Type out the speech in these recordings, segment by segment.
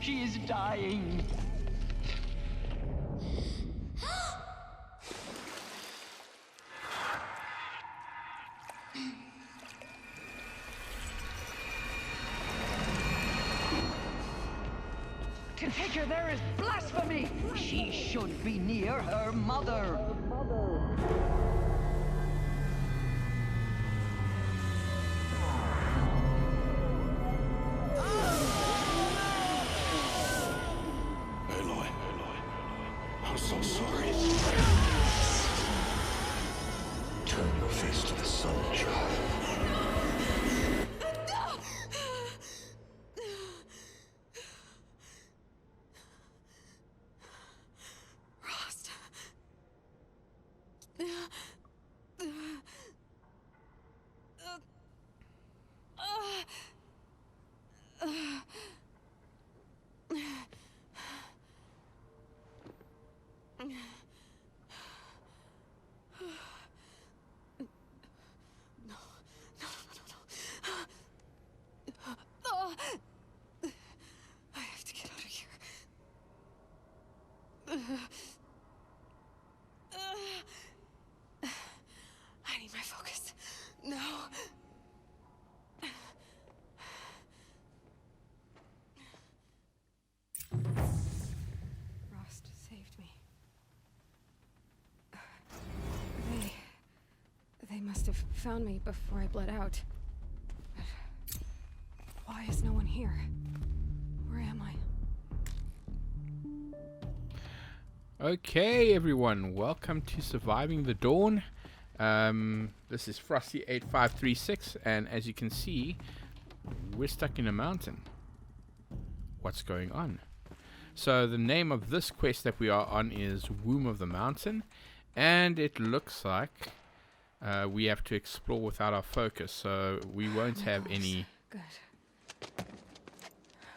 She is dying. To take her there is blasphemy. She should be near her mother. Aloy, I'm so sorry. Turn your face to the sun, child. I have to get out of here. I need my focus. No. Rost saved me. They must have found me before I bled out. But why is no one here? Where am I? Okay, everyone, welcome to Surviving the Dawn. This is Frosty8536, and as you can see, we're stuck in a mountain. What's going on? So the name of this quest that we are on is Womb of the Mountain, and it looks like we have to explore without our focus, so we won't have any... Good.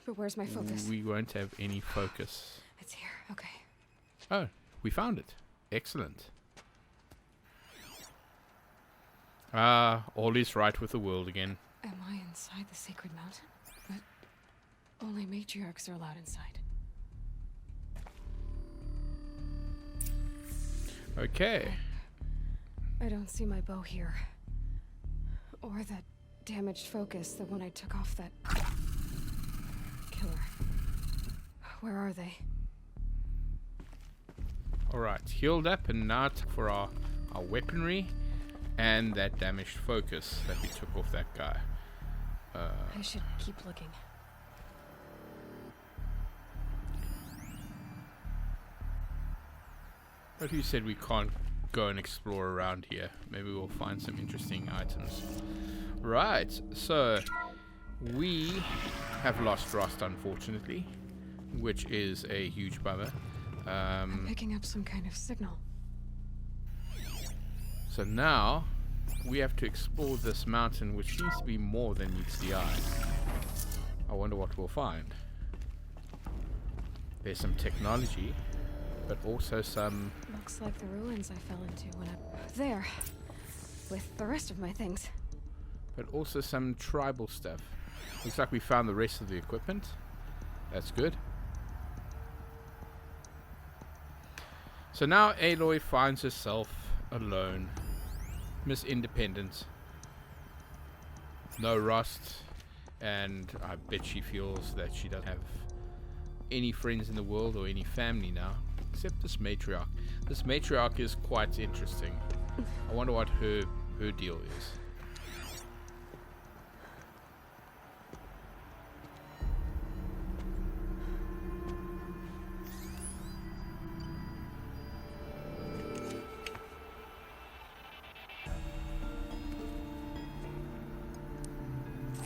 But where's my focus? We won't have any focus. It's here. Okay. Oh, we found it. Excellent. All is right with the world again. Am I inside the sacred mountain? But only matriarchs are allowed inside. Okay. I don't see my bow here. Or that damaged focus, the one I took off that killer. Where are they? Alright, healed up, and now for our weaponry and that damaged focus that we took off that guy. I should keep looking. But who said we can't go and explore around here? Maybe we'll find some interesting items. Right, so we have lost Rost, unfortunately, which is a huge bummer. I'm picking up some kind of signal. So now we have to explore this mountain, which seems to be more than meets the eye. I wonder what we'll find. There's some technology, but also some... Looks like the ruins I fell into when I... There! With the rest of my things. But also some tribal stuff. Looks like we found the rest of the equipment. That's good. So now Aloy finds herself alone. Miss Independent. No Rost. And I bet she feels that she doesn't have any friends in the world or any family now. Except this matriarch. This matriarch is quite interesting. I wonder what her deal is.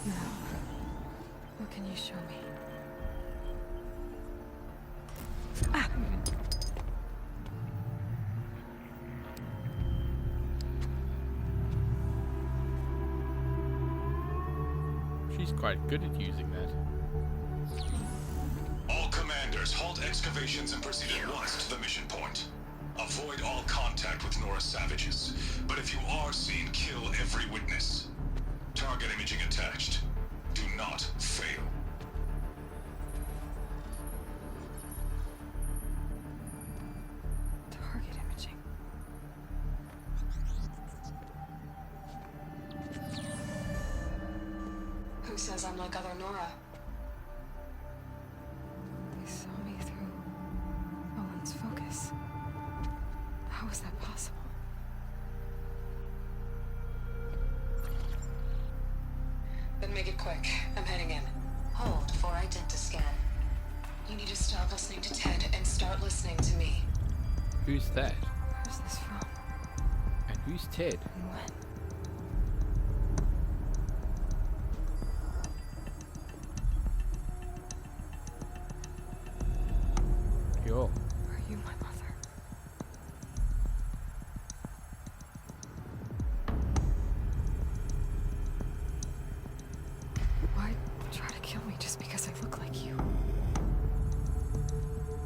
Now, what can you show me? Ah! She's quite good at using that. All commanders, halt excavations and proceed at once to the mission point. Avoid all contact with Nora savages, but if you are seen, kill every witness. Target imaging attached. Do not fail. says I'm like other Nora. They saw me through Owen's focus. How is that possible? Then make it quick. I'm heading in. Hold for identiscan. You need to stop listening to Ted and start listening to me. Who's that? Where's this from? And who's Ted? And when? Yo. Are you my mother? Why try to kill me just because I look like you?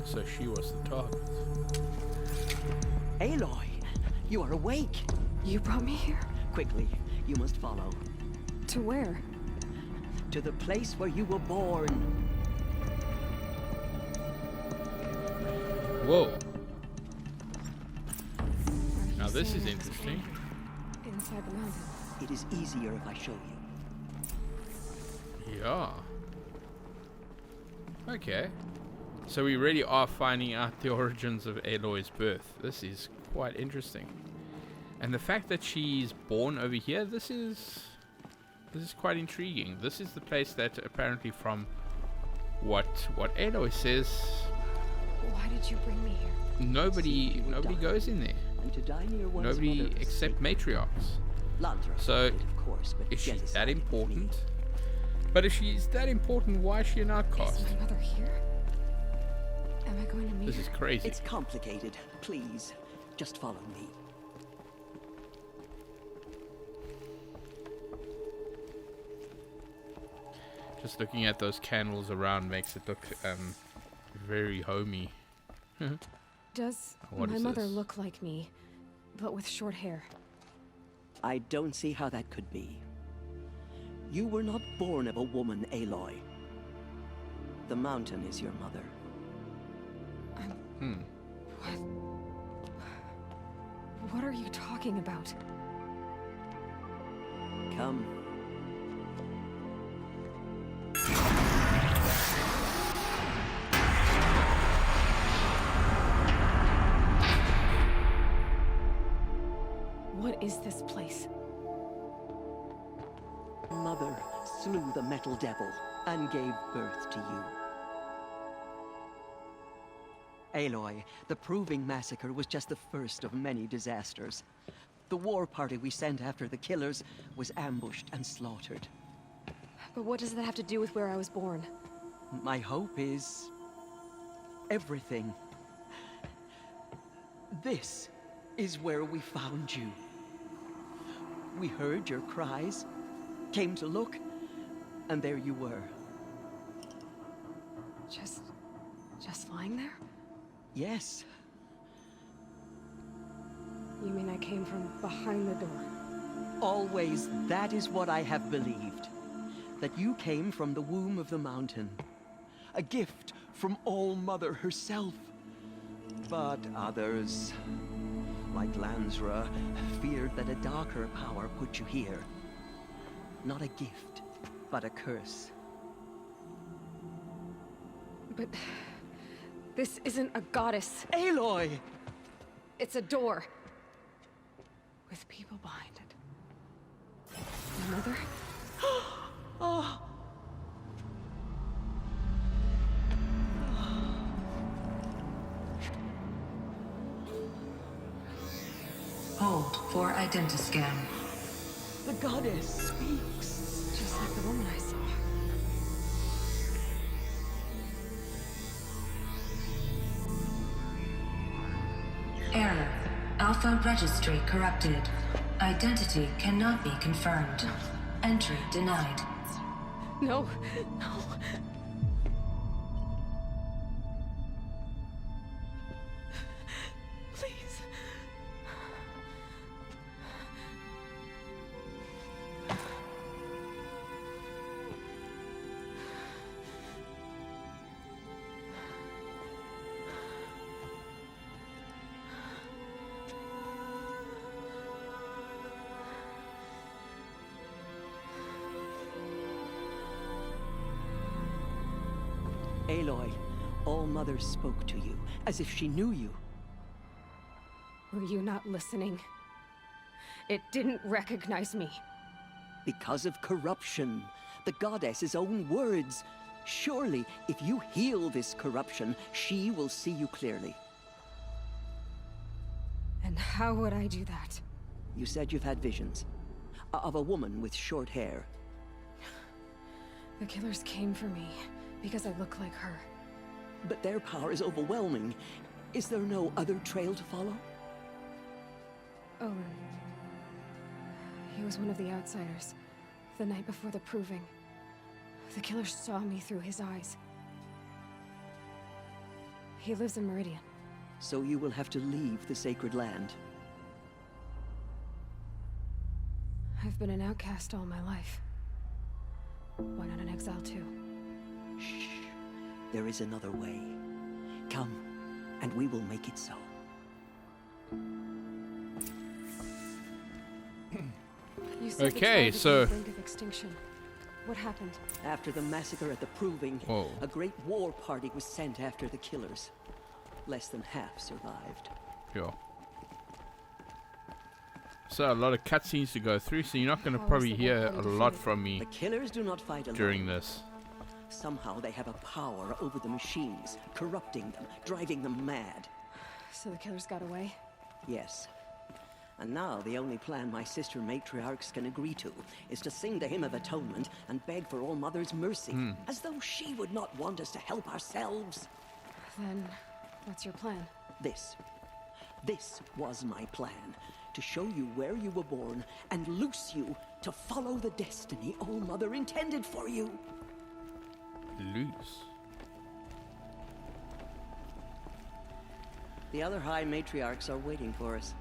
So she was the target. Aloy, you are awake. You brought me here? Quickly, you must follow. To where? To the place where you were born. Whoa. Now this is interesting. Inside the mountain. It is easier if I show you. Yeah. Okay. So we really are finding out the origins of Aloy's birth. This is quite interesting. And the fact that she's born over here, this is quite intriguing. This is the place that apparently, from what Aloy says, Why did you bring me here? nobody goes in there. And to die near one's Nobody mother is except sacred. matriarchs. Lantra So, forbade, of course, but If she's genocide that is important, legal. but if she's that important, why is she an outcast? Is my mother here? Am I going to meet This her? is crazy. It's complicated. Please, just follow me. Just looking at those candles around makes it look very homey. Does What my is mother this? look like me, but with short hair? I don't see how that could be. You were not born of a woman, Aloy. The mountain is your mother. What? What are you talking about? Come. What is this place? Mother slew the metal devil and gave birth to you. Aloy, the Proving Massacre was just the first of many disasters. The war party we sent after the killers was ambushed and slaughtered. But what does that have to do with where I was born? My hope is everything. This is where we found you. We heard your cries, came to look, and there you were. Just lying there? Yes, You mean I came from behind the door? always that is what I have believed. That you came from the womb of the mountain. A gift from All-Mother herself. But others, like Lansra, feared that a darker power put you here. Not a gift, but a curse. But this isn't a goddess. Aloy! It's a door. With people behind it. My mother? Hold for identiscan. The goddess speaks. Just like the woman I saw. Error. Alpha registry corrupted. Identity cannot be confirmed. Entry denied. No, no. Please. Aloy, All Mother spoke to you, as if she knew you. Were you not listening? It didn't recognize me. Because of corruption. The goddess's own words. Surely, if you heal this corruption, she will see you clearly. And how would I do that? You said you've had visions. Of a woman with short hair. The killers came for me because I look like her. But their power is overwhelming. Is there no other trail to follow? Owen. He was one of the outsiders. The night before the proving. The killer saw me through his eyes. He lives in Meridian. So you will have to leave the sacred land. I've been an outcast all my life. Why not an exile too? Shh. There is another way. Come, and we will make it so. You said Okay, the tribe was so- on the brink of extinction. What happened? After the massacre at the Proving, Whoa. a great war party was sent after the killers. Less than half survived. Yeah. So a lot of cutscenes to go through, so you're not going to How probably was the hear war a party lot defeated? from me The killers do not fight alone. during this. Somehow they have a power over the machines, corrupting them, driving them mad. So the killers got away? Yes. And now the only plan my sister matriarchs can agree to is to sing the Hymn of Atonement and beg for All Mother's mercy, as though she would not want us to help ourselves. Then, what's your plan? This was my plan, to show you where you were born and loose you to follow the destiny All Mother intended for you. Loose. The other High Matriarchs are waiting for us.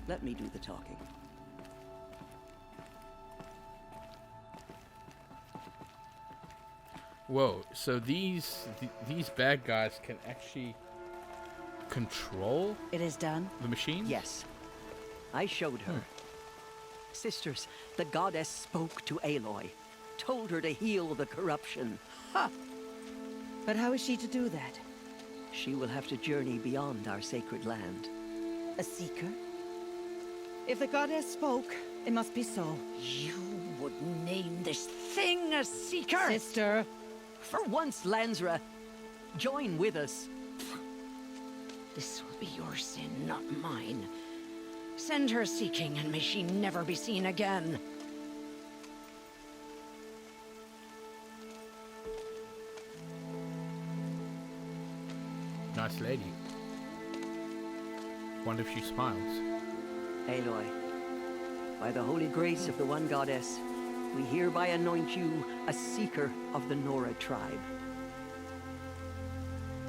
Let me do the talking. Whoa, so these bad guys can actually control It is done. the machine? Yes. I showed her. Sisters, the goddess spoke to Aloy, told her to heal the corruption. But how is she to do that? She will have to journey beyond our sacred land. A seeker? If the goddess spoke, it must be so. You would name this thing a seeker? Sister, For once, Lansra, join with us. This will be your sin, not mine. Send her seeking, and may she never be seen again. Nice lady. Wonder if she smiles. Aloy, by the holy grace of the one goddess, we hereby anoint you a seeker of the Nora tribe.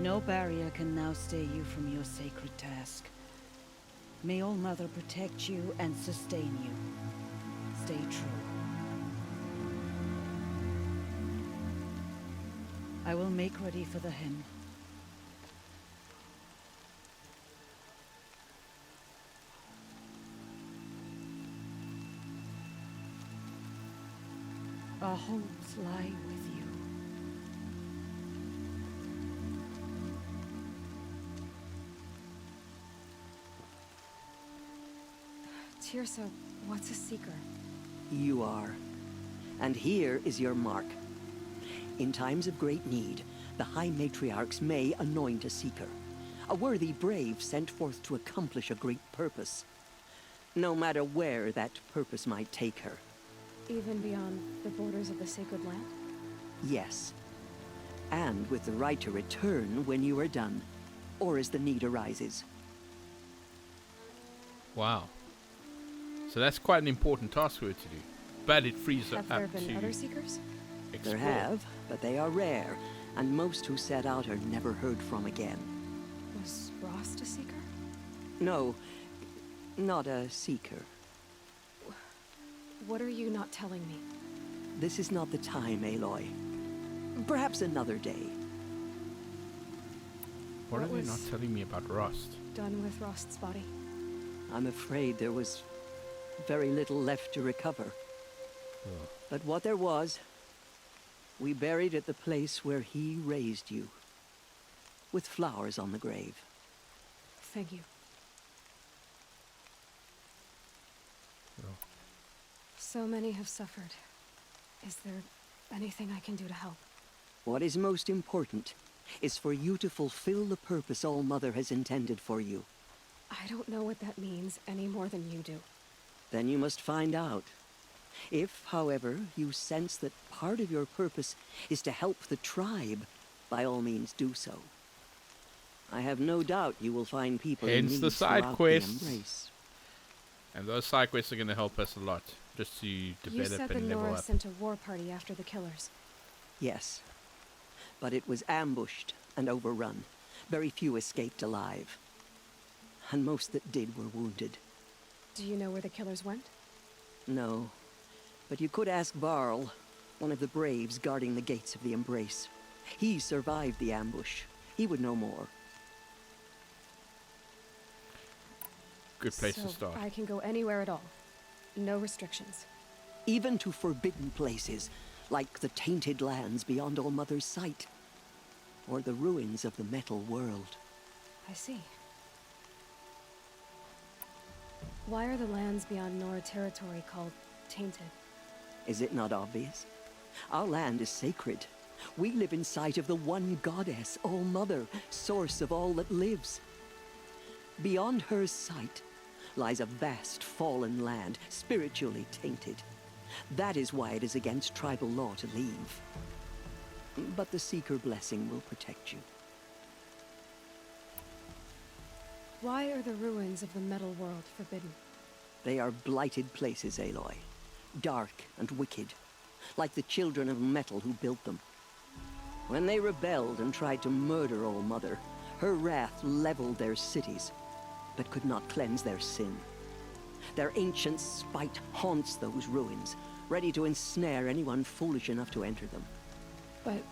no barrier can now stay you from your sacred task. May All Mother protect you and sustain you. Stay true. I will make ready for the hymn. Our hopes lie with you. Tirsa, what's a seeker? You are. And here is your mark. In times of great need, the High Matriarchs may anoint a seeker. A worthy brave sent forth to accomplish a great purpose. No matter where that purpose might take her. Even beyond the borders of the sacred land? Yes. And with the right to return when you are done, or as the need arises. Wow. So that's quite an important task for her to do. But it frees her Have there up been to other seekers? explore. There have, but they are rare, and most who set out are never heard from again. Was Rost a seeker? No, not a seeker. What are you not telling me? This is not the time, Aloy. Perhaps another day. What are What they not was- telling me about Rust? Done with Rost's body? I'm afraid there was very little left to recover. But what there was We buried at the place where he raised you, with flowers on the grave. Thank you. Well, So many have suffered. Is there anything I can do to help? What is most important is for you to fulfill the purpose All Mother has intended for you. I don't know what that means any more than you do. Then you must find out. If, however, you sense that part of your purpose is to help the tribe, by all means do so. I have no doubt you will find people in hence need the side throughout quests. the Embrace. And those side quests are going to help us a lot, just to You develop said that and level Nora up. sent a war party after the killers. Yes. But it was ambushed and overrun. Very few escaped alive. And most that did were wounded. Do you know where the killers went? No. But you could ask Varl, one of the braves guarding the gates of the Embrace. He survived the ambush. He would know more. Good place So to start. I can go anywhere at all. No restrictions. Even to forbidden places, like the tainted lands beyond All Mother's sight. Or the ruins of the metal world. I see. Why are the lands beyond Nora territory called tainted? Is it not obvious? Our land is sacred. We live in sight of the one goddess, All Mother, source of all that lives. Beyond her sight lies a vast fallen land, spiritually tainted. That is why it is against tribal law to leave. But the Seeker blessing will protect you. Why are the ruins of the metal world forbidden? They are blighted places, Aloy. Dark and wicked, like the children of metal who built them. When they rebelled and tried to murder All Mother, her wrath leveled their cities, but could not cleanse their sin. Their ancient spite haunts those ruins, ready to ensnare anyone foolish enough to enter them. But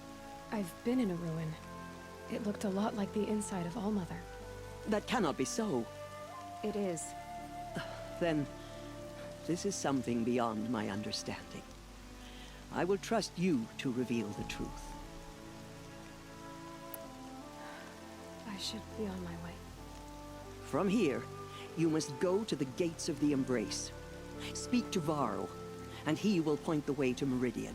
I've been in a ruin. It looked a lot like the inside of All Mother. That cannot be so. It is. Then, this is something beyond my understanding. I will trust you to reveal the truth. I should be on my way. From here, you must go to the gates of the Embrace. Speak to Varl, and he will point the way to Meridian.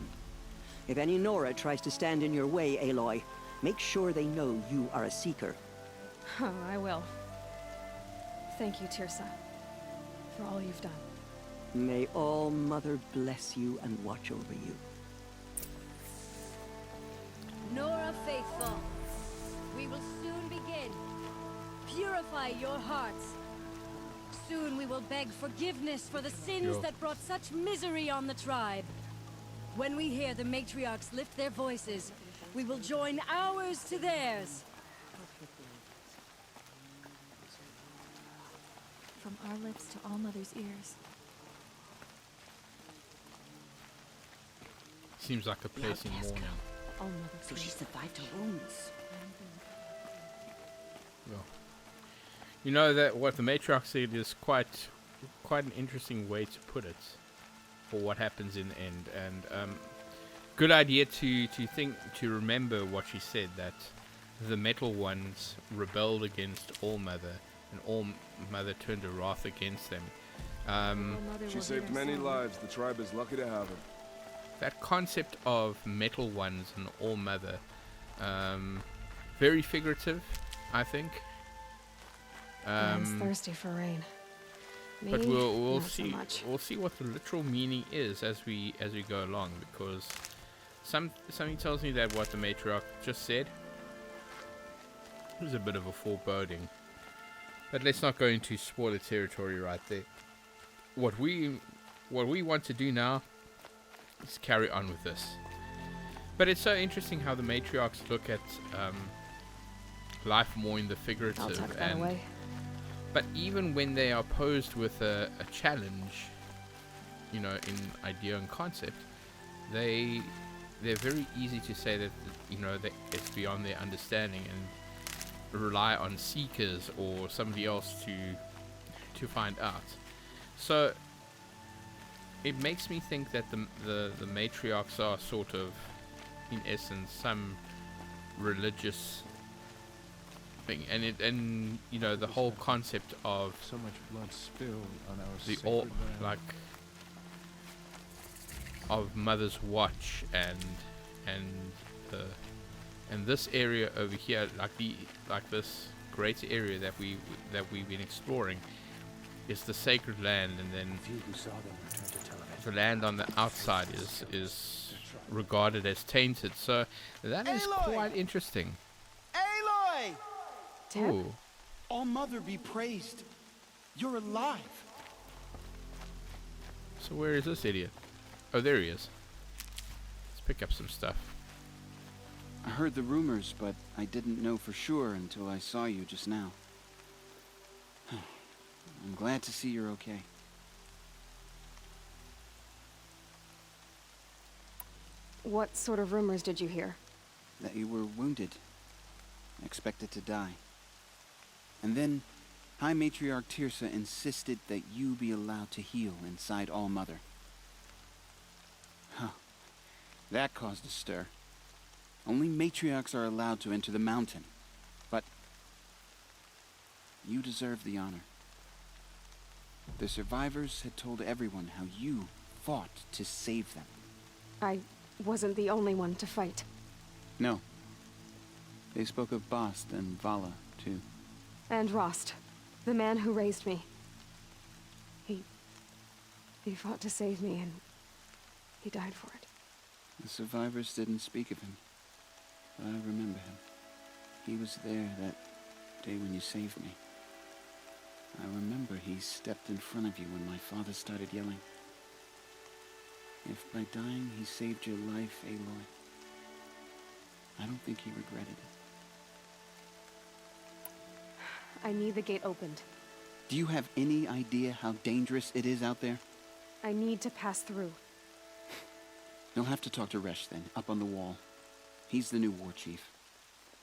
If any Nora tries to stand in your way, Aloy, make sure they know you are a Seeker. Oh, I will. Thank you, Tirsa, for all you've done. May All Mother bless you and watch over you. Nora Faithful, we will soon begin. Purify your hearts. Soon we will beg forgiveness for the sins that brought such misery on the tribe. When we hear the matriarchs lift their voices, we will join ours to theirs. From our lips to All Mother's ears. Seems like a place in mourning. All Mother, so she survived her wounds. Well, you know that what the matriarch said is quite an interesting way to put it for what happens in the end, and good idea to remember what she said, that the metal ones rebelled against All Mother, and All Mother turned her wrath against them. She saved many lives. The tribe is lucky to have her. That concept of metal ones and All Mother, very figurative, I think. Man's thirsty for rain. Me, But we'll not so see. much. We'll see what the literal meaning is as we go along, because something tells me that what the matriarch just said was a bit of a foreboding. But let's not go into spoiler territory right there. What we want to do now is carry on with this. But it's so interesting how the matriarchs look at life more in the I'll figurative, tuck that and away. but even when they are posed with a challenge, you know, in idea and concept, they're very easy to say that, you know, that it's beyond their understanding, and rely on seekers or somebody else to find out. So it makes me think that the matriarchs are sort of in essence, some religious thing, and you know, the whole concept of So much blood spilled on our the sacred all land. like of Mother's Watch and the and this area over here, like this great area that we've been exploring, is the sacred land, and then Few who saw them returned to tell of it. the land on the outside is regarded as tainted. So that is Aloy! quite interesting. Aloy! Teb? Ooh. All Mother be praised. You're alive. So where is this idiot? Oh, there he is. Let's pick up some stuff. I heard the rumors, but I didn't know for sure until I saw you just now. I'm glad to see you're okay. What sort of rumors did you hear? That you were wounded, expected to die. And then High Matriarch Tirsa insisted that you be allowed to heal inside All Mother. Huh. That caused a stir. Only matriarchs are allowed to enter the mountain. But you deserve the honor. The survivors had told everyone how you fought to save them. I wasn't the only one to fight. No. They spoke of Bast and Vala, too. And Rost, the man who raised me. He fought to save me, and he died for it. The survivors didn't speak of him, but I remember him. He was there that day when you saved me. I remember he stepped in front of you when my father started yelling. If by dying he saved your life, Aloy, I don't think he regretted it. I need the gate opened. Do you have any idea how dangerous it is out there? I need to pass through. You'll have to talk to Resh then, up on the wall. He's the new war chief.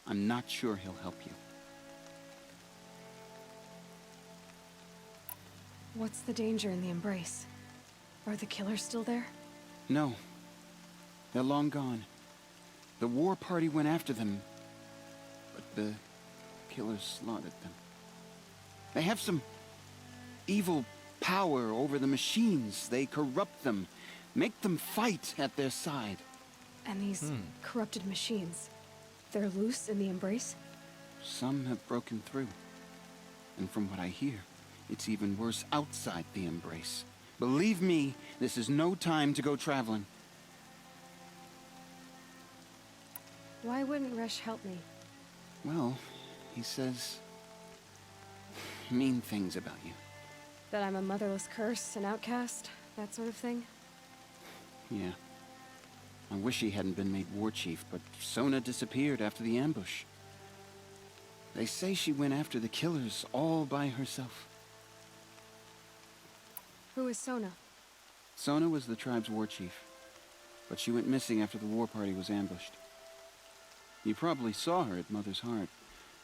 I'm not sure he'll help you. What's the danger in the embrace? Are the killers still there? No. They're long gone. The war party went after them, but the killers slaughtered them. They have some evil power over the machines. They corrupt them, make them fight at their side. And these corrupted machines, they're loose in the embrace? Some have broken through. And from what I hear, it's even worse outside the embrace. Believe me, this is no time to go traveling. Why wouldn't Resh help me? Well, he says mean things about you. That I'm a motherless curse, an outcast, that sort of thing? Yeah. I wish he hadn't been made war chief, but Sona disappeared after the ambush. They say she went after the killers all by herself. Who is Sona? Sona was the tribe's war chief, but she went missing after the war party was ambushed. You probably saw her at Mother's Heart.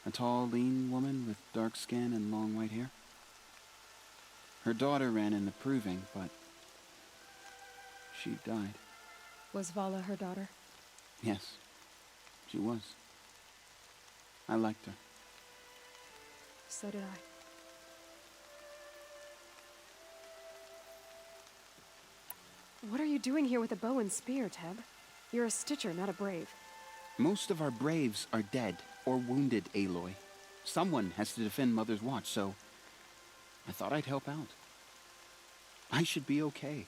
A tall, lean woman with dark skin and long white hair. Her daughter ran in the proving, but she died. Was Vala her daughter? Yes, she was. I liked her. So did I. What are you doing here with a bow and spear, Teb? You're a Stitcher, not a Brave. Most of our braves are dead or wounded, Aloy. Someone has to defend Mother's Watch, so I thought I'd help out. I should be okay.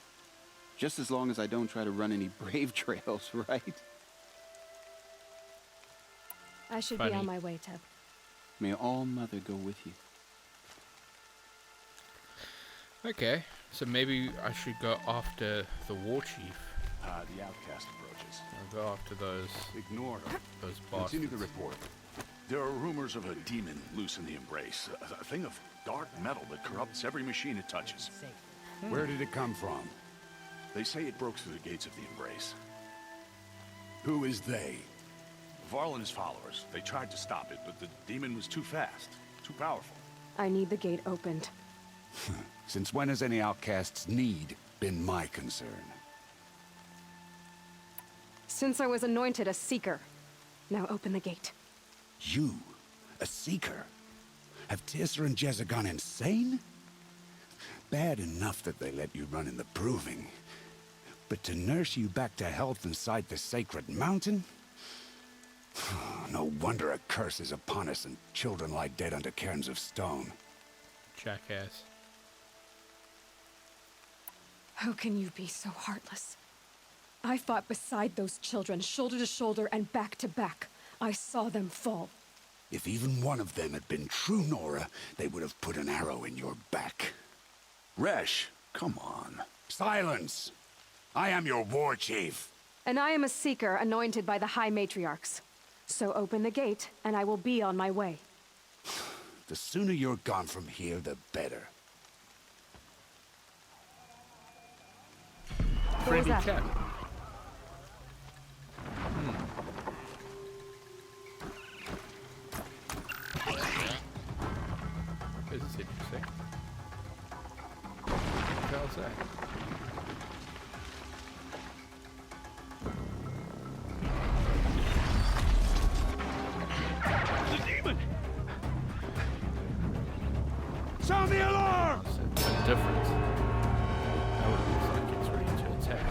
Just as long as I don't try to run any brave trails, right? I should be on my way, Teb. May All Mother go with you. Okay, so maybe I should go after the war chief. The outcast approaches. I'll go after those Ignore them. bastards. Continue the report. There are rumors of a demon loose in the embrace. A thing of dark metal that corrupts every machine it touches. Where did it come from? They say it broke through the gates of the embrace. Who is they? Varl and his followers. They tried to stop it, but the demon was too fast, too powerful. I need the gate opened. Since when has any outcast's need been my concern? Since I was anointed a Seeker. Now open the gate. You? A Seeker? Have Tissa and Jezza gone insane? Bad enough that they let you run in the Proving. But to nurse you back to health inside the sacred mountain? No wonder a curse is upon us and children lie dead under cairns of stone. Jackass. How can you be so heartless? I fought beside those children, shoulder to shoulder and back to back. I saw them fall. If even one of them had been true Nora, they would have put an arrow in your back. Resh, come on. Silence! I am your war chief. And I am a Seeker anointed by the High Matriarchs. So open the gate, and I will be on my way. The sooner you're gone from here, the better. Friendly chat. This is interesting. What the hell's that? The demon! Sound the alarm! Something different. That one looks like it's ready to attack.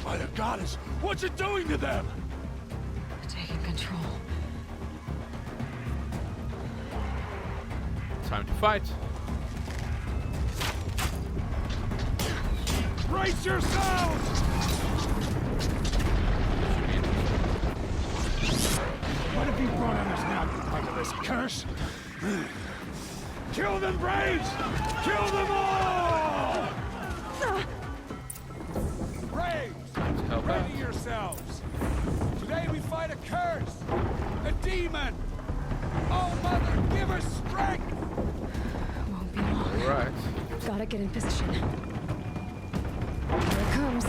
By the goddess, what's it doing to them? Taking control. Time to fight. Brace yourselves! What have you brought on us now, you part of this curse? Kill them, Braves! Kill them all! Braves! Ready yourselves! Today we fight a curse! A demon! Oh, Mother, give us strength! Won't be long. Alright. Gotta get in position. Here it comes.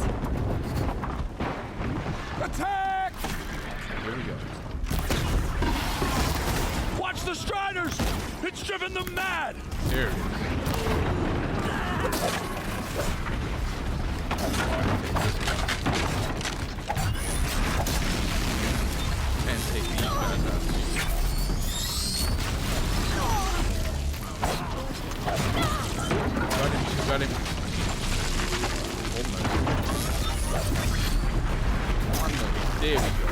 Attack! Here we go. Watch the Striders! It's driven them mad! There it is. And take these guys out too. Got him. Almost. There we go.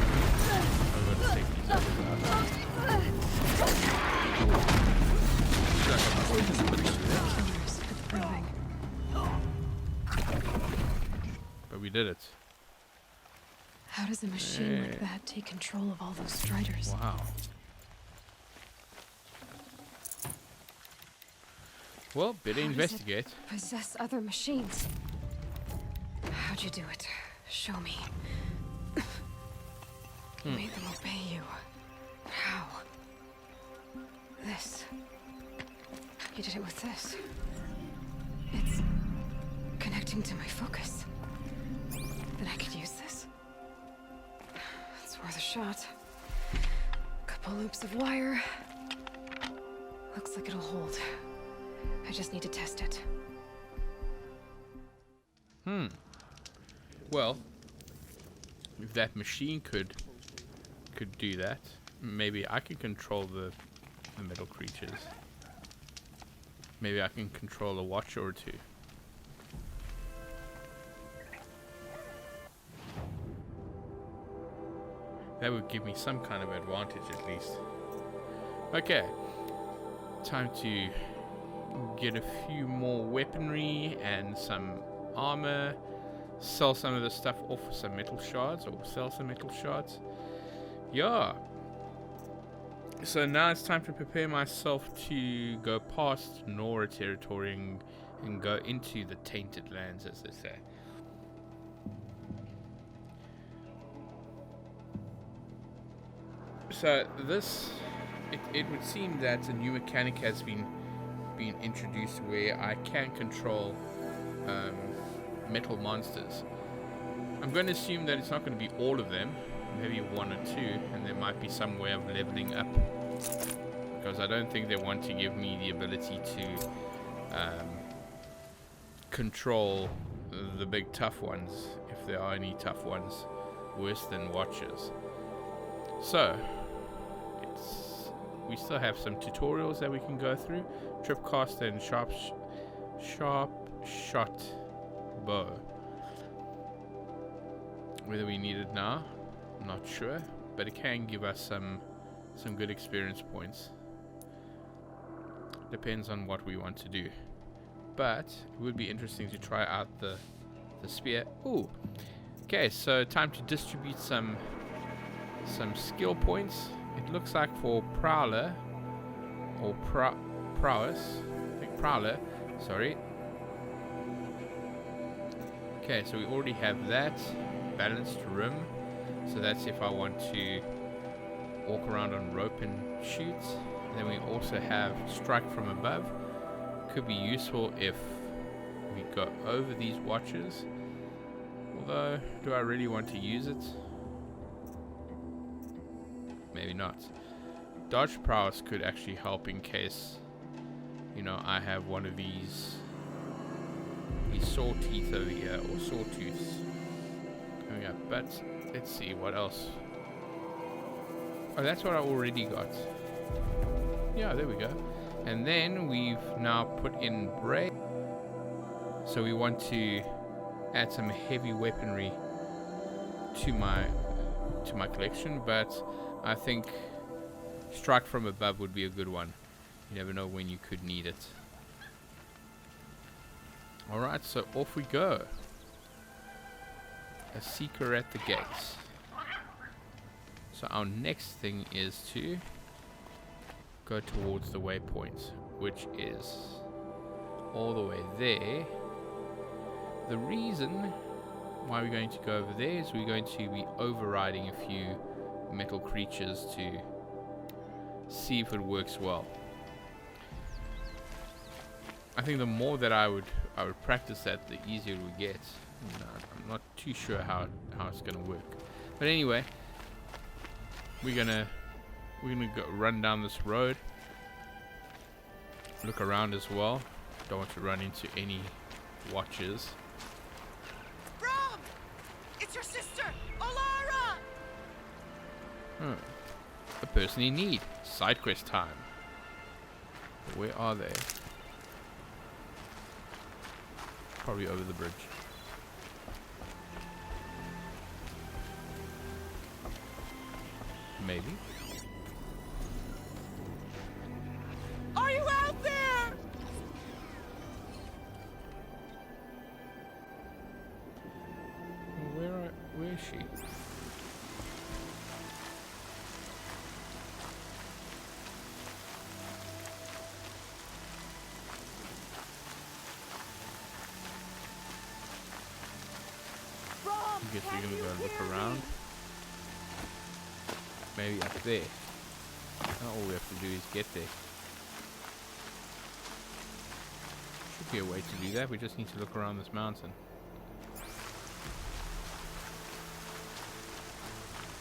I'm gonna take these others out. But we did it. How does a machine like that take control of all those Striders? Wow. Well, better How does investigate. it possess other machines. How'd you do it? Show me. You made them obey you. How? This. You did it with this. It's connecting to my focus. Then I could use this. It's worth a shot. Couple loops of wire. Looks like it'll hold. I just need to test it. Well, if that machine could do that, maybe I can control the metal creatures. Maybe I can control a watcher or two. That would give me some kind of advantage at least. Okay, time to get a few more weaponry and some armor. Sell some of the stuff off for some metal shards, or sell some metal shards. Yeah. So now it's time to prepare myself to go past Nora territory and go into the tainted lands, as they say. So this, it would seem that a new mechanic has been introduced where I can control metal monsters. I'm going to assume that it's not going to be all of them, maybe one or two, and there might be some way of leveling up because I don't think they want to give me the ability to control the big tough ones, if there are any tough ones worse than Watchers. So we still have some tutorials that we can go through. Tripcaster and sharp shot bow. Whether we need it now, I'm not sure, but it can give us some good experience points. Depends on what we want to do, but it would be interesting to try out the spear. Ooh, okay, so time to distribute some skill points. It looks like for Prowler or Prowess, I think Prowler, sorry. Okay, so we already have that. Balanced rim, so that's if I want to walk around on rope and shoot. And then we also have strike from above. Could be useful if we go over these Watchers, although do I really want to use it? Maybe not. Dodge prowess could actually help in case, you know, I have one of these saw teeth over here, or sawtooths coming up. But let's see what else. Oh, that's what I already got. Yeah, there we go. And then we've now put in braid. So we want to add some heavy weaponry to my collection, but I think strike from above would be a good one. You never know when you could need it. Alright, so off we go. A seeker at the gates. So our next thing is to go towards the waypoint, which is all the way there. The reason why we're going to go over there is we're going to be overriding a few metal creatures to see if it works well. I think the more that I would practice that, the easier it would get. I'm not too sure how it's gonna work, but anyway, we're gonna go run down this road, look around as well. Don't want to run into any watchers. Brom! It's your sister, Alara! A person in need. Side quest time. Where are they? Probably over the bridge. Maybe. Are you out there? Where is she? I guess we're gonna go look around. Maybe up there. All we have to do is get there. Should be a way to do that. We just need to look around this mountain.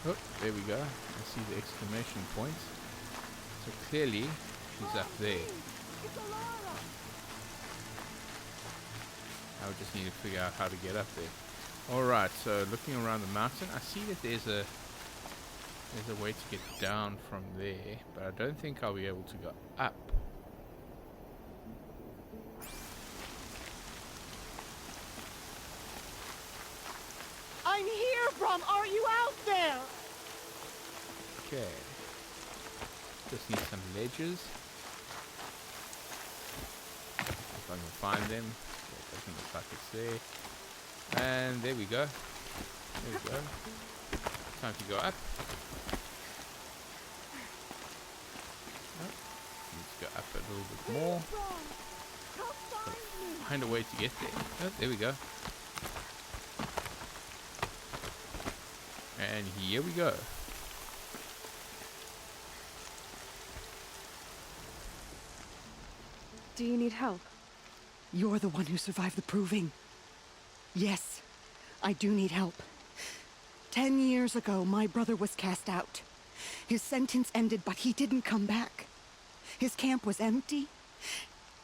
Oh, there we go. I see the exclamation point. So clearly, she's up there. I would just need to figure out how to get up there. Alright, so looking around the mountain, I see that there's a way to get down from there, but I don't think I'll be able to go up. I'm here, Brom! Are you out there? Okay. Just need some ledges. If I can find them. It doesn't look like it's there. And there we go. There we go. Time to go up. Let's go up a little bit more. Find a way to get there. Oh, there we go. And here we go. Do you need help? You're the one who survived the proving. Yes, I do need help. 10 years ago, my brother was cast out. His sentence ended, but he didn't come back. His camp was empty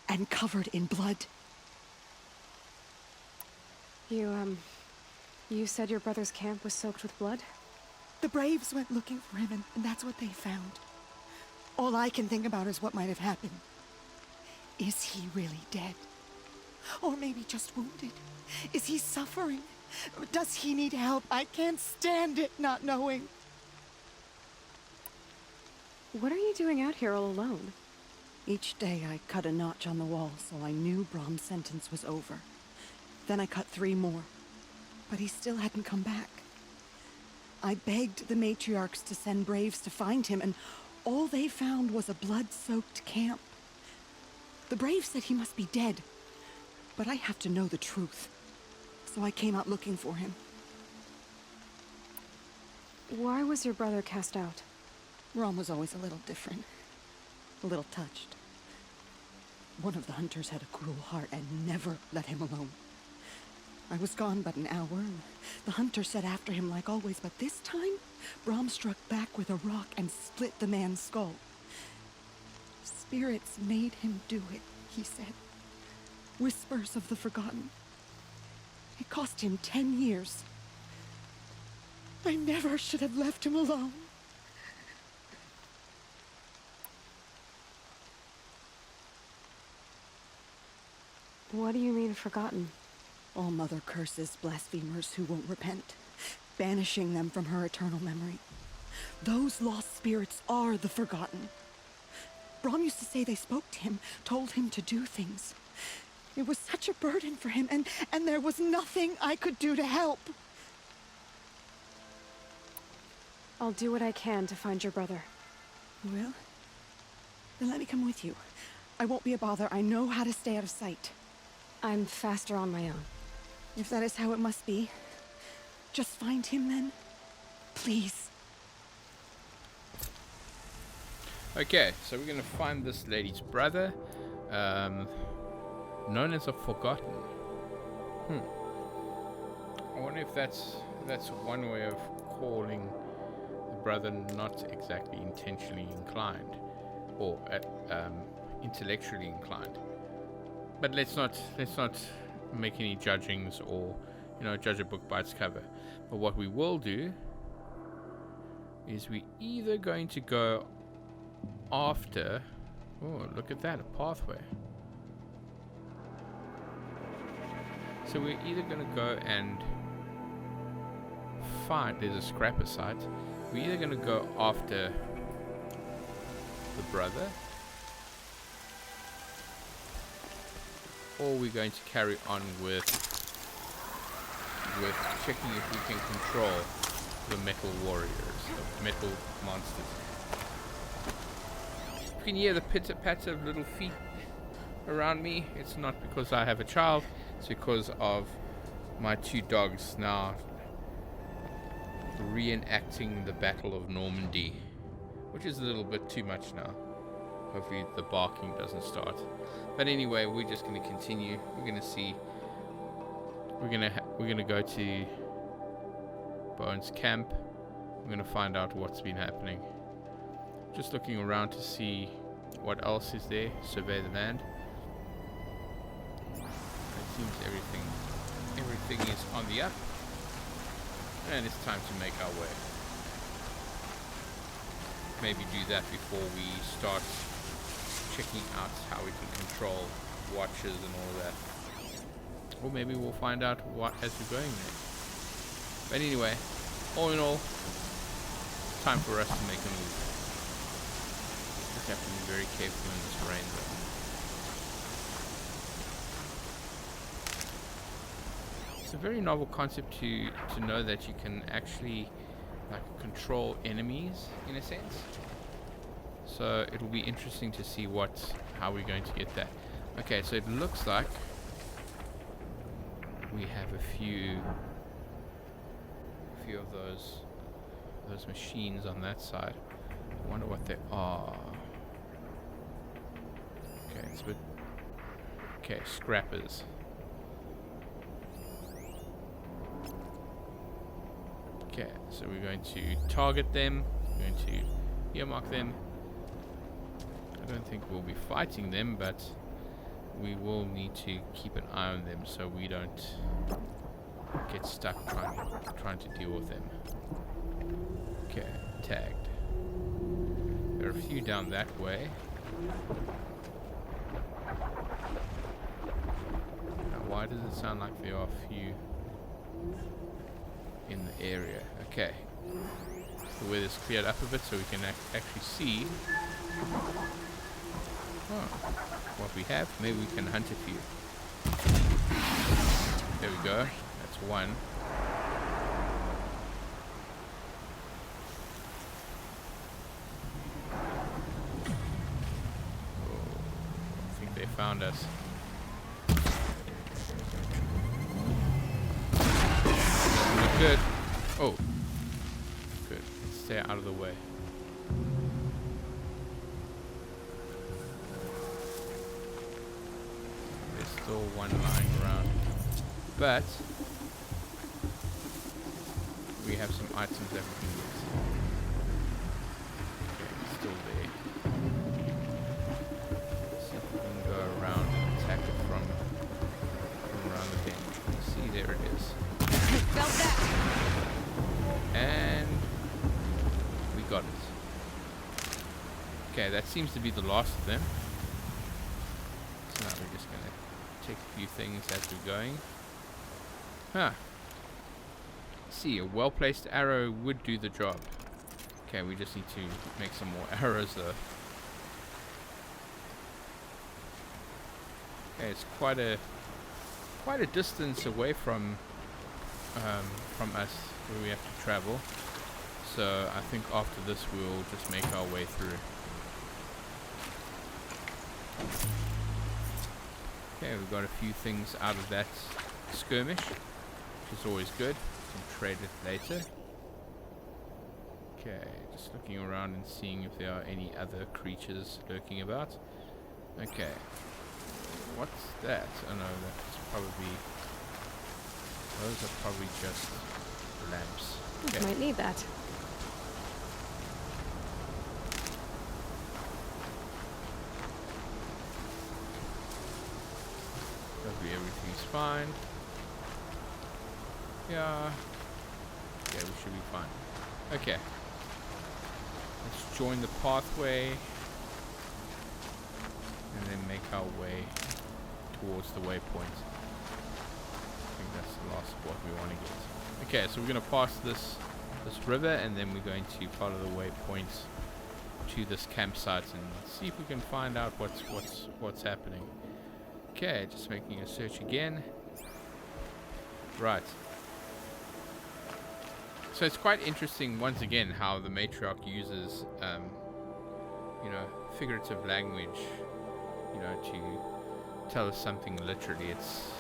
and covered in blood. You said your brother's camp was soaked with blood? The Braves went looking for him, and that's what they found. All I can think about is what might have happened. Is he really dead? Or maybe just wounded? Is he suffering? Does he need help? I can't stand it not knowing. What are you doing out here all alone? Each day I cut a notch on the wall so I knew Brom's sentence was over. Then I cut 3 more. But he still hadn't come back. I begged the matriarchs to send Braves to find him, and all they found was a blood-soaked camp. The Braves said he must be dead, but I have to know the truth. So I came out looking for him. Why was your brother cast out? Brom was always a little different. A little touched. One of the hunters had a cruel heart and never let him alone. I was gone but an hour, and the hunter set after him like always, but this time, Brom struck back with a rock and split the man's skull. Spirits made him do it, he said. Whispers of the forgotten. It cost him 10 years. I never should have left him alone. What do you mean, forgotten? All-Mother curses blasphemers who won't repent, banishing them from her eternal memory. Those lost spirits are the forgotten. Brom used to say they spoke to him, told him to do things. It was such a burden for him, and there was nothing I could do to help. I'll do what I can to find your brother. You will? Then let me come with you. I won't be a bother. I know how to stay out of sight. I'm faster on my own. If that is how it must be, just find him then. Please. Okay, so we're gonna find this lady's brother, known as a Forgotten. I wonder if that's one way of calling the brother not exactly intentionally inclined, or intellectually inclined. But let's not make any judgings or judge a book by its cover. But what we will do is we either going to go after, oh look at that, a pathway. So we're either going to go and find, there's a scrapper site, we're either going to go after the brother, or we're going to carry on with checking if we can control the metal warriors, the metal monsters. You can hear the pitter-patter of little feet around me. It's not because I have a child, it's because of my 2 dogs now reenacting the Battle of Normandy, which is a little bit too much now. Hopefully the barking doesn't start. But anyway, we're just going to continue. We're going to see. We're going to go to Bones camp. We're going to find out what's been happening. Just looking around to see what else is there. Survey the land. It seems everything is on the up, and it's time to make our way. Maybe do that before we start checking out how we can control watches and all that. Or maybe we'll find out what as we're going there. But anyway, all in all, time for us to make a move. Just have to be very careful in this rain though. It's a very novel concept to know that you can actually control enemies in a sense. So it'll be interesting to see how we're going to get that. Okay, so it looks like we have a few of those machines on that side. I wonder what they are. Okay, it's a bit. Okay, scrappers. Okay, so we're going to target them. We're going to earmark them. I don't think we'll be fighting them, but we will need to keep an eye on them so we don't get stuck trying to deal with them. Okay, tagged. There are a few down that way. Now, why does it sound like there are a few in the area? Okay. The weather's cleared up a bit so we can actually see what we have. Maybe we can hunt a few. There we go. That's one. I think they found us. Doesn't look good. Oh. Good. Stay out of the way. There's still one lying around. But we have some items that we can use. Okay, it's still there. See if we can go around and attack it from around the bend. See, there it is. Felt that. And we got it. Okay, that seems to be the last of them. So now we're just gonna take a few things as we're going. Huh. See, a well-placed arrow would do the job. Okay, we just need to make some more arrows though. Okay, it's quite a distance away from us where we have to travel. So I think after this we'll just make our way through. Okay, we've got a few things out of that skirmish, which is always good. We can trade it later. Okay, just looking around and seeing if there are any other creatures lurking about. Okay, what's that? Oh no, that's probably... those are probably just lamps. Okay. Might need that. Hopefully everything's fine. Yeah, we should be fine. Okay. Let's join the pathway and then make our way towards the waypoint. I think that's the last spot we want to get. Okay, so we're going to pass this river and then we're going to follow the waypoint to this campsite and see if we can find out what's happening. Okay, just making a search again. Right. So it's quite interesting once again how the matriarch uses figurative language, to tell us something literally. It's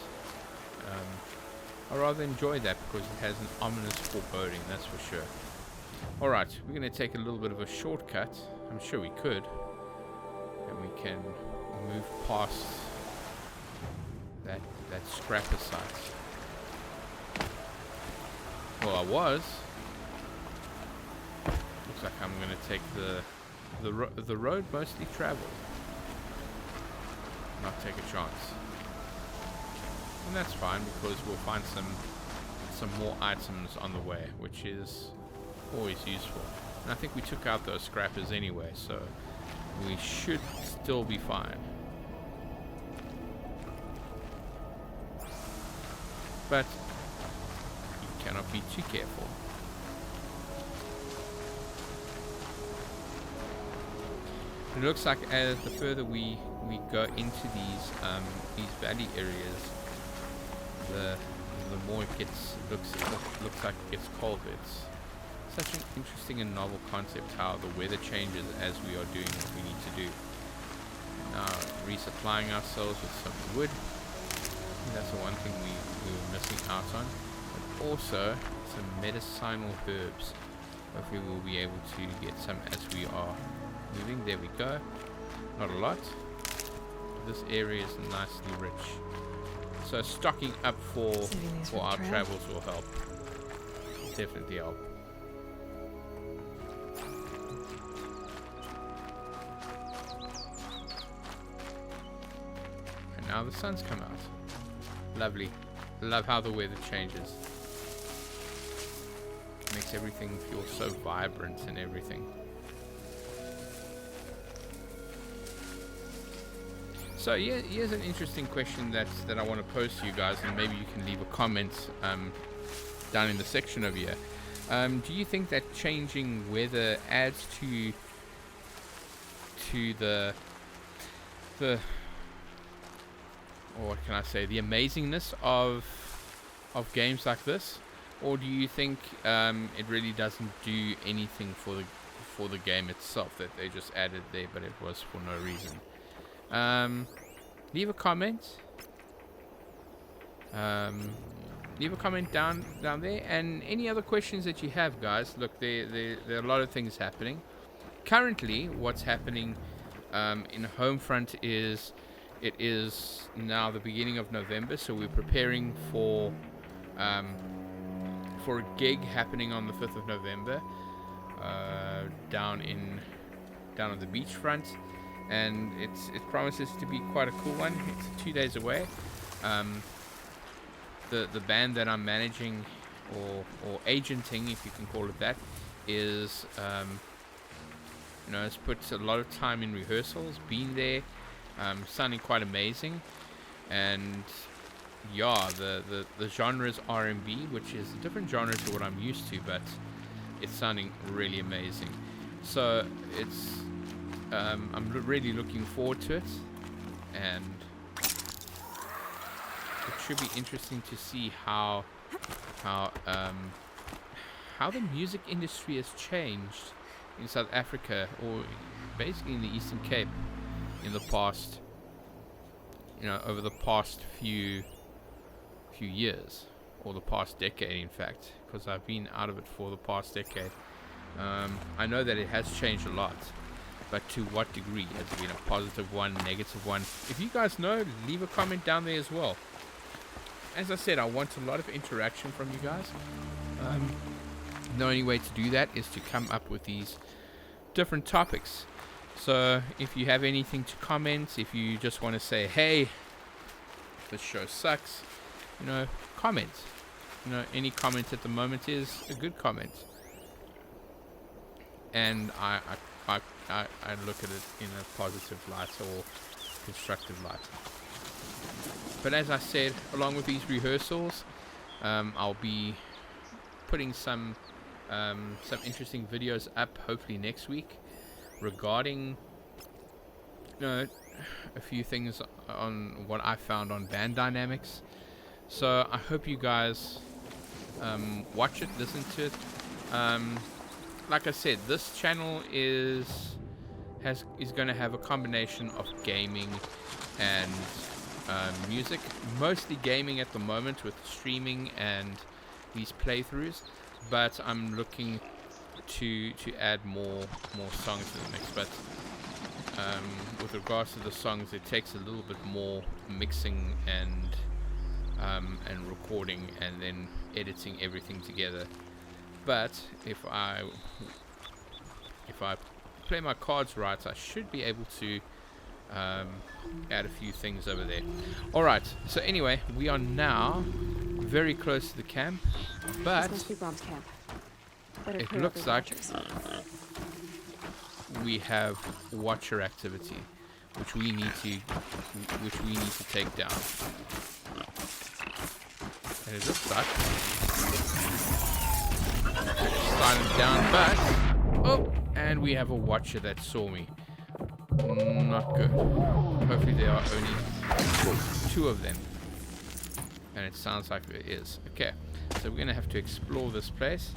I rather enjoy that because it has an ominous foreboding, that's for sure. Alright, we're going to take a little bit of a shortcut. I'm sure we could. And we can move past that scrapper site. Well, I was. Looks like I'm going to take the road mostly traveled. Not take a chance. And that's fine because we'll find some more items on the way, which is always useful. And I think we took out those scrappers anyway, so we should still be fine. But you cannot be too careful. It looks like as the further we go into these valley areas, the more it looks like it gets colder. It's such an interesting and novel concept how the weather changes as we are doing what we need to do. Now resupplying ourselves with some wood. That's the one thing we were missing out on. But also some medicinal herbs. Hopefully we'll be able to get some as we are moving. There we go. Not a lot. This area is nicely rich. So stocking up for our travels will help. Definitely help. now the sun's come out. Lovely. Love how the weather changes. Makes everything feel so vibrant and everything. So yeah, here's an interesting question that I want to pose to you guys, and maybe you can leave a comment down in the section over here. Do you think that changing weather adds to the or what can I say, the amazingness of games like this, or do you think it really doesn't do anything for the game itself, that they just added there but it was for no reason? Leave a comment. Leave a comment down there, and any other questions that you have, guys. Look, there are a lot of things happening currently. What's happening in Homefront is it is now the beginning of November, so we're preparing for a gig happening on the 5th of November down on the beachfront, and it promises to be quite a cool one. It's 2 days away. The band that I'm managing or agenting, if you can call it that, is has put a lot of time in rehearsals, been there, sounding quite amazing, and yeah, the genre is R&B, which is a different genre to what I'm used to, but it's sounding really amazing. So it's I'm really looking forward to it, and it should be interesting to see how the music industry has changed in South Africa, or basically in the Eastern Cape, in the past, over the past few years, or the past decade, in fact, because I've been out of it for the past decade. I know that it has changed a lot, but to what degree? Has it been a positive one, negative one? If you guys know, leave a comment down there as well. As I said, I want a lot of interaction from you guys. The only way to do that is to come up with these different topics. So if you have anything to comment, if you just want to say, hey, this show sucks, comment. Any comment at the moment is a good comment, and I look at it in a positive light or constructive light. But as I said, along with these rehearsals, I'll be putting some interesting videos up hopefully next week regarding a few things on what I found on band dynamics. So I hope you guys watch it, listen to it. Like I said, this channel is going to have a combination of gaming and music, mostly gaming at the moment with streaming and these playthroughs, but I'm looking to add more songs to the mix. But with regards to the songs, it takes a little bit more mixing and recording and then editing everything together. But if I play my cards right, I should be able to add a few things over there. Alright, so anyway, we are now very close to the camp, but this must be Brom's camp. it looks like we have watcher activity, which we need to take down. And it looks like slide him down, but and we have a watcher that saw me. Not good. Hopefully there are only 2 of them, and it sounds like there is. Okay, so we're gonna have to explore this place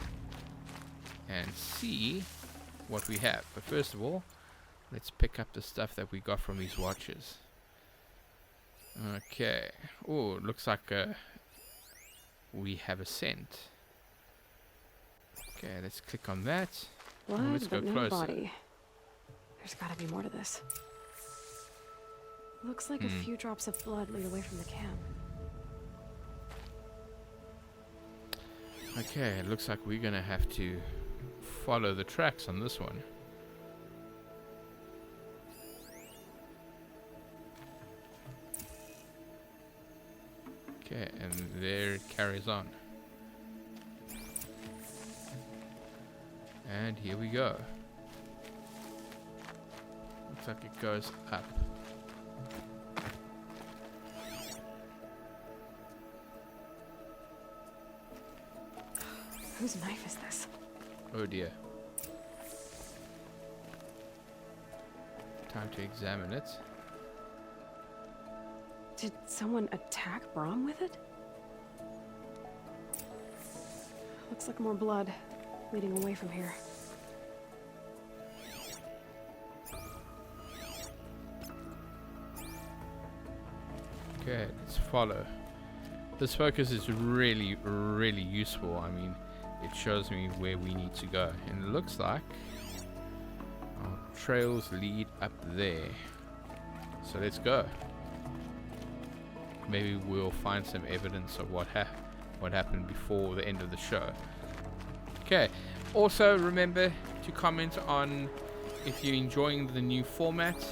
and see what we have. But first of all, let's pick up the stuff that we got from these watchers. Okay. Oh, it looks like we have a scent. Okay, let's click on that. Blood, let's go but no closer. body. There's gotta be more to this. Looks like a few drops of blood lead away from the camp. Okay, it looks like we're gonna have to follow the tracks on this one. Okay, and there it carries on. And here we go. Looks like it goes up. Whose knife is this? Oh dear. Time to examine it. Did someone attack Brom with it? Looks like more blood leading away from here. Okay, let's follow. This focus is really, really useful. I mean, it shows me where we need to go. And it looks like our trails lead up there. So let's go. Maybe we'll find some evidence of what happened before the end of the show. Okay. Also, remember to comment on if you're enjoying the new format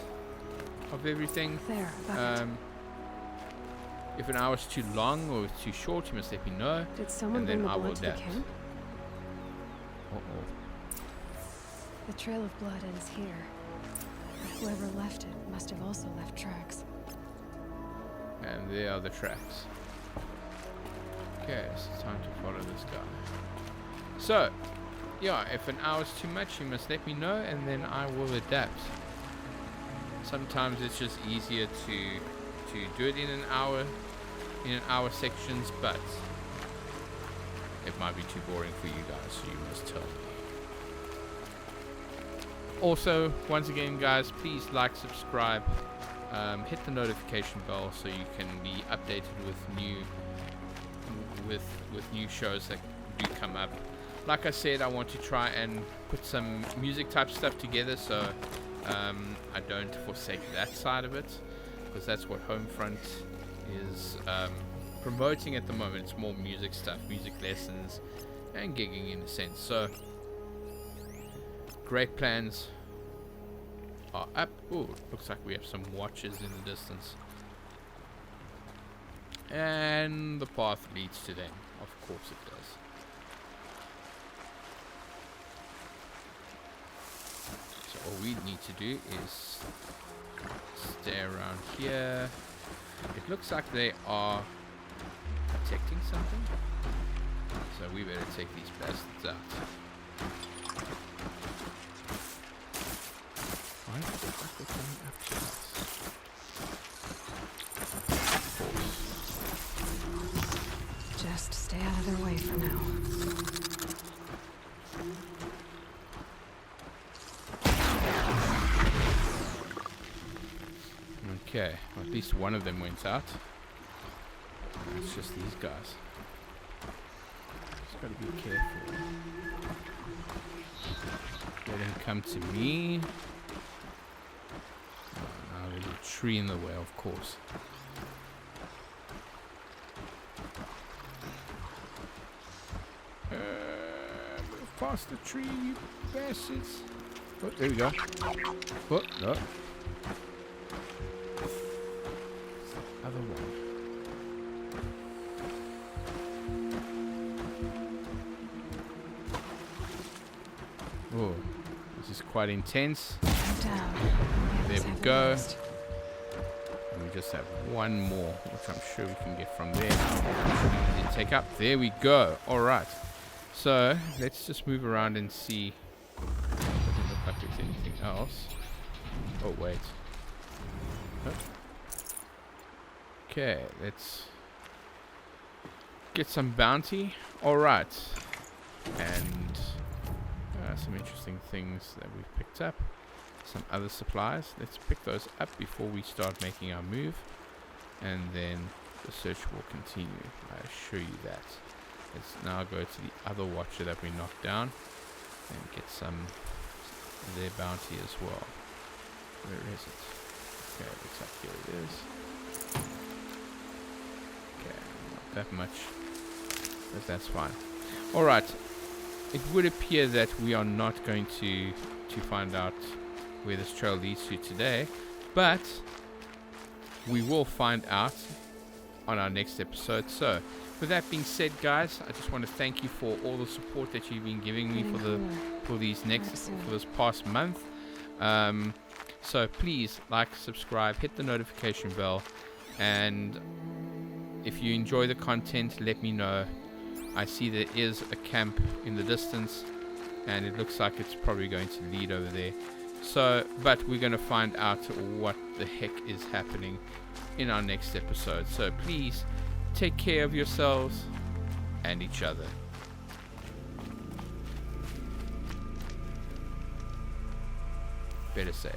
of everything. There, if an hour's too long or too short, you must let me know. Did someone and then bring the I will blood to the adapt. camp? Uh-oh. The trail of blood ends here. But whoever left it must have also left tracks. And there are the tracks. Okay, so it's time to follow this guy. So, yeah, if an hour's too much, you must let me know, and then I will adapt. Sometimes it's just easier to do it in an hour sections, but it might be too boring for you guys, so you must tell me. Also, once again, guys, please like, subscribe, hit the notification bell so you can be updated with new shows that do come up. Like I said, I want to try and put some music type stuff together, so I don't forsake that side of it, because that's what Homefront is promoting at the moment. It's more music stuff, music lessons, and gigging in a sense. So great plans are up. Ooh, looks like we have some watches in the distance, and the path leads to them. Of course it does. So all we need to do is stay around here. It looks like they are protecting something, so we better take these bastards out. Why the fuck are they coming up to us? Just stay out of their way for now. Okay, well, at least one of them went out. It's just these guys. Just gotta be careful. Let him come to me. Oh, no, there's a tree in the way, of course. Move past the tree, you bastards. Oh, there we go. Oh, no. Other one. Oh, this is quite intense. There we go. And we just have one more, which I'm sure we can get from there. Should take up. There we go. All right. So let's just move around and see. Doesn't look like there's anything else. Oh wait. Oh. Okay, let's get some bounty. Alright. And some interesting things that we've picked up. Some other supplies. Let's pick those up before we start making our move. And then the search will continue. I assure you that. Let's now go to the other watcher that we knocked down. And get some of their bounty as well. Where is it? Okay, looks like here it is. Not that much, but that's fine. Alright, it would appear that we are not going to find out where this trail leads to today, but we will find out on our next episode. So with that being said, guys, I just want to thank you for all the support that you've been giving me for this past month. So please like, subscribe, hit the notification bell, and if you enjoy the content, let me know. I see there is a camp in the distance, and it looks like it's probably going to lead over there. So, but we're going to find out what the heck is happening in our next episode. So please take care of yourselves and each other. Better save.